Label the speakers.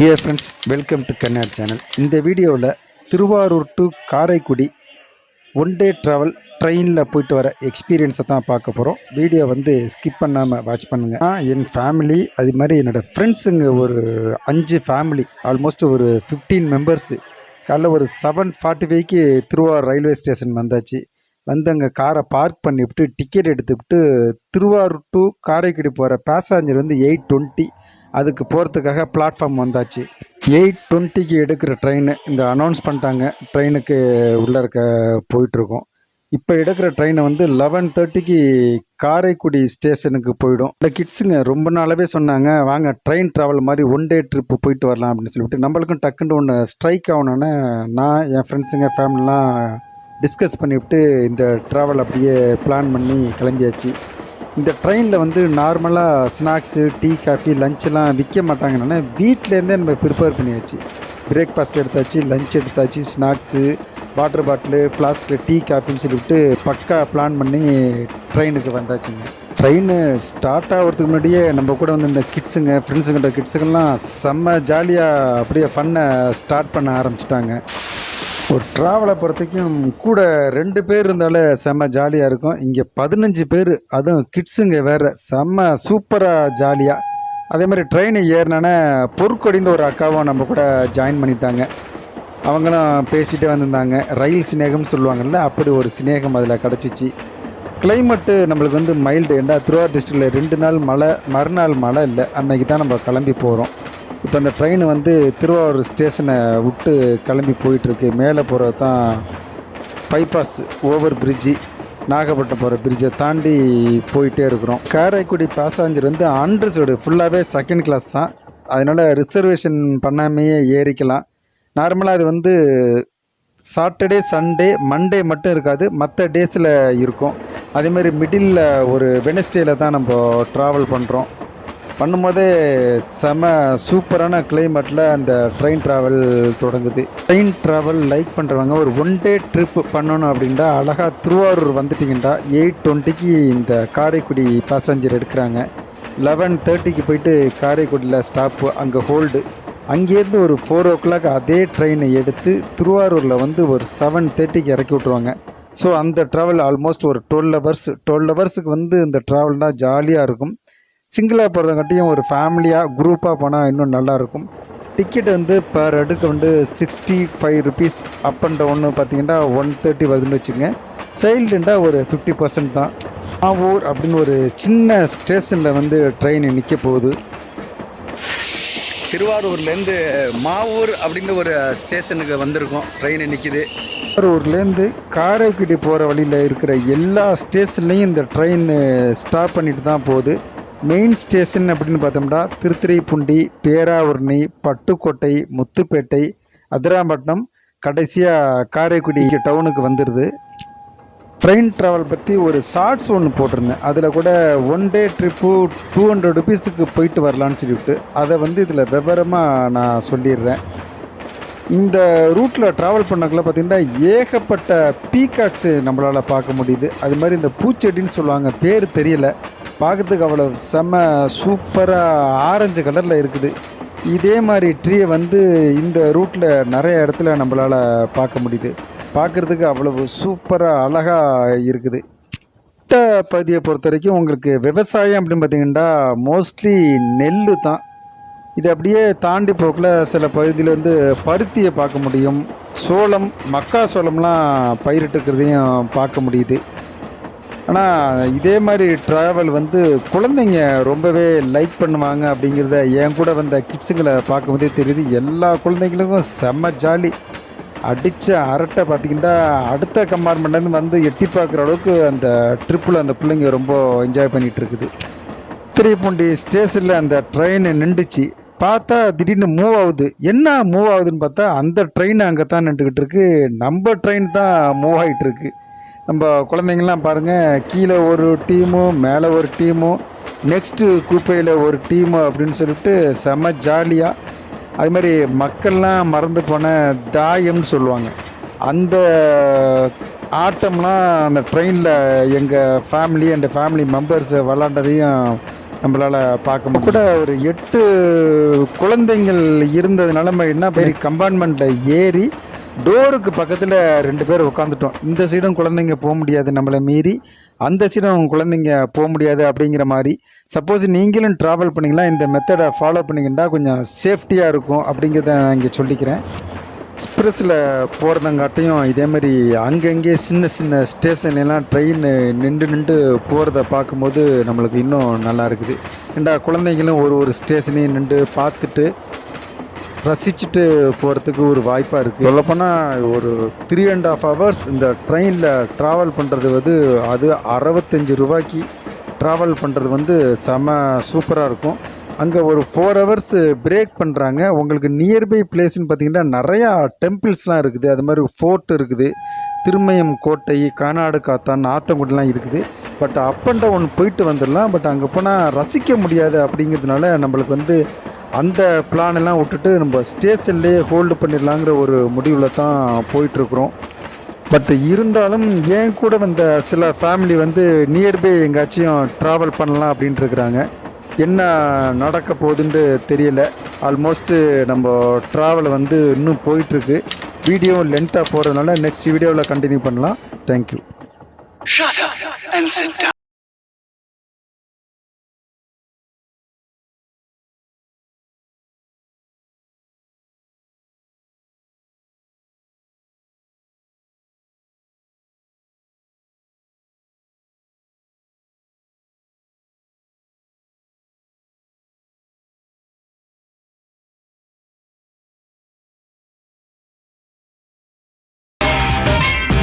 Speaker 1: Dear friends, welcome to Kannad channel. இந்த வீடியோவில் Thiruvarur to Karaikudi one day travel ட்ரெயினில் போயிட்டு வர எக்ஸ்பீரியன்ஸை தான் பார்க்க போகிறோம். வீடியோ ஸ்கிப் பண்ணாமல் வாட்ச் பண்ணுங்கள். என் ஃபேமிலி அது மாதிரி என்னோடய ஃப்ரெண்ட்ஸுங்க ஒரு 5 ஃபேமிலி, ஆல்மோஸ்ட் ஒரு 15 மெம்பர்ஸு. காலைல ஒரு 7:45க்கு திருவாரூர் ரயில்வே ஸ்டேஷன் வந்தாச்சு. அங்கே காரை பார்க் பண்ணிவிட்டு டிக்கெட் எடுத்துவிட்டு திருவாரூர் டு காரைக்குடி போகிற பேசஞ்சர் 8:20 அதுக்கு போகிறதுக்காக பிளாட்ஃபார்ம் வந்தாச்சு. 8:20க்கு எடுக்கிற ட்ரெயின் இந்த அனௌன்ஸ் பண்ணிட்டாங்க. ட்ரெயினுக்கு உள்ளே போயிட்டுருக்கோம். இப்போ எடுக்கிற ட்ரெயினை 11:30க்கு காரைக்குடி ஸ்டேஷனுக்கு போயிடும். இந்த கிட்ஸுங்க ரொம்ப நாளாகவே சொன்னாங்க, வாங்க ட்ரெயின் ட்ராவல் மாதிரி ஒன் டே ட்ரிப்பு போயிட்டு வரலாம் அப்படின்னு சொல்லிவிட்டு. நம்மளுக்கும் டக்குன்னு ஒன்று ஸ்ட்ரைக் ஆகணுன்னு நான் என் ஃப்ரெண்ட்ஸுங்க ஃபேமிலிலாம் டிஸ்கஸ் பண்ணிவிட்டு இந்த ட்ராவல் அப்படியே பிளான் பண்ணி கிளம்பியாச்சு. இந்த ட்ரெயினில் நார்மலாக ஸ்நாக்ஸு, டீ, காஃபி, லஞ்செல்லாம் விற்க மாட்டாங்கன்னு வீட்டிலேருந்தே நம்ம ப்ரிப்பேர் பண்ணியாச்சு. பிரேக்ஃபாஸ்ட் எடுத்தாச்சு, லஞ்ச் எடுத்தாச்சு, ஸ்நாக்ஸு, வாட்டர் பாட்டிலு, ஃப்ளாஸ்கில் டீ, காஃபின்னு சொல்லிவிட்டு பக்கா பிளான் பண்ணி ட்ரெயினுக்கு வந்தாச்சுங்க. ட்ரெயின் ஸ்டார்ட் ஆகிறதுக்கு முன்னாடியே நம்ம கூட இந்த கிட்ஸுங்க, ஃப்ரெண்ட்ஸுங்கிட்ட கிட்ஸுங்கெல்லாம் செம்ம ஜாலியாக அப்படியே ஃபன்னை ஸ்டார்ட் பண்ண ஆரம்பிச்சிட்டாங்க. ஒரு ட்ராவலை பொறுத்தவரைக்கும் கூட 2 பேர் இருந்தாலே செம்ம ஜாலியாக இருக்கும். இங்கே 15 பேர், அதுவும் கிட்ஸுங்க வேறு, செம்ம சூப்பராக ஜாலியாக. அதே மாதிரி ட்ரெயின் ஏறினானே பொற்கொடின்னு ஒரு அக்காவும் நம்ம கூட ஜாயின் பண்ணிட்டாங்க. அவங்களும் பேசிகிட்டே வந்திருந்தாங்க. ரயில் சிநேகம்னு சொல்லுவாங்கள்ல, அப்படி ஒரு சிநேகம் அதில் கிடச்சிச்சு. கிளைமேட்டு நம்மளுக்கு மைல்டு. ஏண்டா திருவாரூர் டிஸ்ட்ரிக்டில் 2 நாள் மழை, மறுநாள் மழை இல்லை. அன்றைக்கி தான் நம்ம கிளம்பி போகிறோம். இப்போ அந்த ட்ரெயின் திருவாரூர் ஸ்டேஷனை விட்டு கிளம்பி போயிட்டுருக்கு. மேலே போகிறது தான் பைபாஸ் ஓவர் பிரிட்ஜி, நாகப்பட்டினம் போகிற பிரிட்ஜை தாண்டி போயிட்டே இருக்கிறோம். காரைக்குடி பேசஞ்சர் அன்ரிசர்வ்டு, ஃபுல்லாகவே செகண்ட் கிளாஸ் தான். அதனால் ரிசர்வேஷன் பண்ணாமையே ஏறிக்கலாம். நார்மலாக அது சாட்டர்டே, சண்டே, மண்டே மட்டும் இருக்காது, மற்ற டேஸில் இருக்கும். அதேமாதிரி மிடில் ஒரு வெனஸ்டேயில் தான் நம்ம ட்ராவல் பண்ணும்போதே செம சூப்பரான கிளைமேட்டில் அந்த ட்ரெயின் ட்ராவல் தொடங்குது. ட்ரெயின் ட்ராவல் லைக் பண்ணுறவங்க ஒரு ஒன் டே ட்ரிப் பண்ணணும் அப்படின்டா அழகாக திருவாரூர் வந்துட்டிங்கண்டா 8:20க்கு இந்த காரைக்குடி பேசஞ்சர் எடுக்கிறாங்க. 11:30க்கு போயிட்டு காரைக்குடியில் ஸ்டாப்பு, அங்கே ஹோல்டு. அங்கேருந்து ஒரு 4 o'clock அதே ட்ரெயினை எடுத்து திருவாரூரில் ஒரு 7:30க்கு இறக்கி விட்ருவாங்க. ஸோ அந்த ட்ராவல் ஆல்மோஸ்ட் ஒரு 12 ஹவர்ஸுக்கு இந்த ட்ராவல் தான் ஜாலியாக இருக்கும். சிங்கிளாக போகிறதங்காட்டியும் ஒரு ஃபேமிலியாக குரூப்பாக போனால் இன்னும் நல்லாயிருக்கும். டிக்கெட் பர் அடுக்கு 65 rupees. அப் அண்ட் டவுன்னு பார்த்தீங்கன்னா 130 வருதுன்னு வச்சுக்கோங்க. சைல்டுண்டா ஒரு 50% தான். மாவூர் அப்படின்னு ஒரு சின்ன ஸ்டேஷனில் ட்ரெயின் நிற்க போகுது. திருவாரூர்லேருந்து மாவூர் அப்படின்னு ஒரு ஸ்டேஷனுக்கு வந்திருக்கோம். ட்ரெயின் நிற்கிது. திருவாரூர்லேருந்து காரைக்குடி போகிற வழியில் இருக்கிற எல்லா ஸ்டேஷன்லேயும் இந்த ட்ரெயின் ஸ்டாப் பண்ணிட்டு தான் போகுது. மெயின் ஸ்டேஷன் அப்படின்னு பார்த்தோம்னா திருத்துறைப்பூண்டி, பேராவூரணி, பட்டுக்கோட்டை, முத்துப்பேட்டை, அதிராம்பட்டினம், கடைசியாக காரைக்குடி டவுனுக்கு வந்துடுது. ட்ரெயின் ட்ராவல் பற்றி ஒரு ஷார்ட்ஸ் ஒன்று போட்டிருந்தேன். அதில் கூட ஒன் டே ட்ரிப்பு 200 rupeesக்கு போயிட்டு வரலான்னு சொல்லிவிட்டு அதை இதில் விவரமாக நான் சொல்லிடுறேன். இந்த ரூட்டில் ட்ராவல் பண்ணக்குள்ள பார்த்திங்கன்னா ஏகப்பட்ட பீகாக்ஸு நம்மளால் பார்க்க முடியுது. அது மாதிரி இந்த பூச்செடின்னு சொல்லுவாங்க, பேர் தெரியல, பார்க்குறதுக்கு அவ்வளோ செம்ம சூப்பராக ஆரஞ்சு கலரில் இருக்குது. இதே மாதிரி ட்ரீயை இந்த ரூட்டில் நிறைய இடத்துல நம்மளால் பார்க்க முடியுது. பார்க்குறதுக்கு அவ்வளவு சூப்பராக அழகாக இருக்குது. இந்த பகுதியை பொறுத்த வரைக்கும் உங்களுக்கு விவசாயம் அப்படின்னு பார்த்திங்கன்னா மோஸ்ட்லி நெல் தான். இது அப்படியே தாண்டி போக்கில் சில பகுதியில் பருத்தியை பார்க்க முடியும். சோளம், மக்கா சோளம்லாம் பயிரிட்டுருக்கிறதையும் பார்க்க முடியுது. ஆனால் இதே மாதிரி ட்ராவல் குழந்தைங்க ரொம்பவே லைக் பண்ணுவாங்க அப்படிங்கிறத என் கூட வந்த கிட்ஸுங்களை பார்க்கும்போதே தெரியுது. எல்லா குழந்தைங்களுக்கும் செம்ம ஜாலி. அடித்த அரட்டை பார்த்திங்கன்னா அடுத்த கம்பார்ட்மெண்ட்லேருந்து எட்டி பார்க்குற அளவுக்கு அந்த ட்ரிப்பில் அந்த பிள்ளைங்க ரொம்ப என்ஜாய் பண்ணிகிட்ருக்குது. திருப்பூண்டி ஸ்டேஷனில் அந்த ட்ரெயின் நின்றுச்சு. பார்த்தா திடீர்னு மூவ் ஆகுது. என்ன மூவ் ஆகுதுன்னு பார்த்தா அந்த ட்ரெயின் அங்கே தான் நின்றுக்கிட்டு இருக்கு. நம்ம ட்ரெயின் தான் மூவ் ஆகிட்டுருக்கு. நம்ம குழந்தைங்கள்லாம் பாருங்கள், கீழே ஒரு டீமும் மேலே ஒரு டீமும் நெக்ஸ்ட்டு கூப்பையில் ஒரு டீமு அப்படின்னு சொல்லிட்டு செம்ம ஜாலியாக. அது மாதிரி மக்கள்லாம் மறந்து போன தாயம்னு சொல்லுவாங்க, அந்த ஆட்டம்லாம் அந்த ட்ரெயினில் எங்கள் ஃபேமிலி அண்ட் ஃபேமிலி மெம்பர்ஸ் விளாண்டதையும் நம்மளால் பார்க்க முடியும். கூட ஒரு 8 குழந்தைங்கள் இருந்ததுனால நம்ம என்ன பேர் கம்பார்ட்மெண்ட்டில் ஏறி டோருக்கு பக்கத்தில் 2 பேர் உட்காந்துட்டோம். இந்த சைடும் குழந்தைங்க போக முடியாது நம்மளை மீறி, அந்த சைடும் குழந்தைங்க போக முடியாது அப்படிங்கிற மாதிரி. சப்போஸ் நீங்களும் ட்ராவல் பண்ணிங்கன்னா இந்த மெத்தடை ஃபாலோ பண்ணிக்கிட்டா கொஞ்சம் சேஃப்டியாக இருக்கும் அப்படிங்கிறத நான் இங்கே சொல்லிக்கிறேன். எக்ஸ்பிரஸில் போகிறதங்காட்டையும் இதேமாதிரி அங்கங்கே சின்ன சின்ன ஸ்டேஷன்லாம் ட்ரெயின் நின்று போகிறத பார்க்கும்போது நம்மளுக்கு இன்னும் நல்லா இருக்குது. ஏண்டா குழந்தைங்களும் ஒரு ஸ்டேஷனையும் நின்று பார்த்துட்டு ரசிச்சுட்டு போகிறதுக்கு ஒரு வாய்ப்பாக இருக்குது. சொல்லப்போனால் ஒரு 3.5 hours இந்த ட்ரெயினில் ட்ராவல் பண்ணுறது அது 65 ரூபாய்க்கு ட்ராவல் பண்ணுறது செம சூப்பராக இருக்கும். அங்கே ஒரு 4 hours பிரேக் பண்ணுறாங்க. உங்களுக்கு நியர்பை பிளேஸ்ன்னு பார்த்திங்கன்னா நிறையா டெம்பிள்ஸ்லாம் இருக்குது. அது மாதிரி ஃபோர்ட் இருக்குது, திருமயம் கோட்டை, கானாடு காத்தான், ஆத்தங்குடிலாம் இருக்குது. பட் அப் அண்ட் டவுன் போயிட்டு வந்துடலாம். பட் அங்கே போனால் ரசிக்க முடியாது அப்படிங்கிறதுனால நம்மளுக்கு அந்த பிளானெல்லாம் விட்டுட்டு நம்ம ஸ்டேஷன்லேயே ஹோல்டு பண்ணிடலாங்கிற ஒரு முடிவில் தான் போயிட்டுருக்குறோம். பட் இருந்தாலும் ஏன் கூட வந்த சில ஃபேமிலி நியர்பை எங்கேயாச்சும் ட்ராவல் பண்ணலாம் அப்படின்ட்டு இருக்கிறாங்க. என்ன நடக்க போகுதுன்னு தெரியல. ஆல்மோஸ்ட்டு நம்ம ட்ராவல் இன்னும் போயிட்டுருக்கு. வீடியோ லென்த்தாக போகிறதுனால நெக்ஸ்ட் வீடியோவில் கண்டினியூ பண்ணலாம். தேங்க்யூ.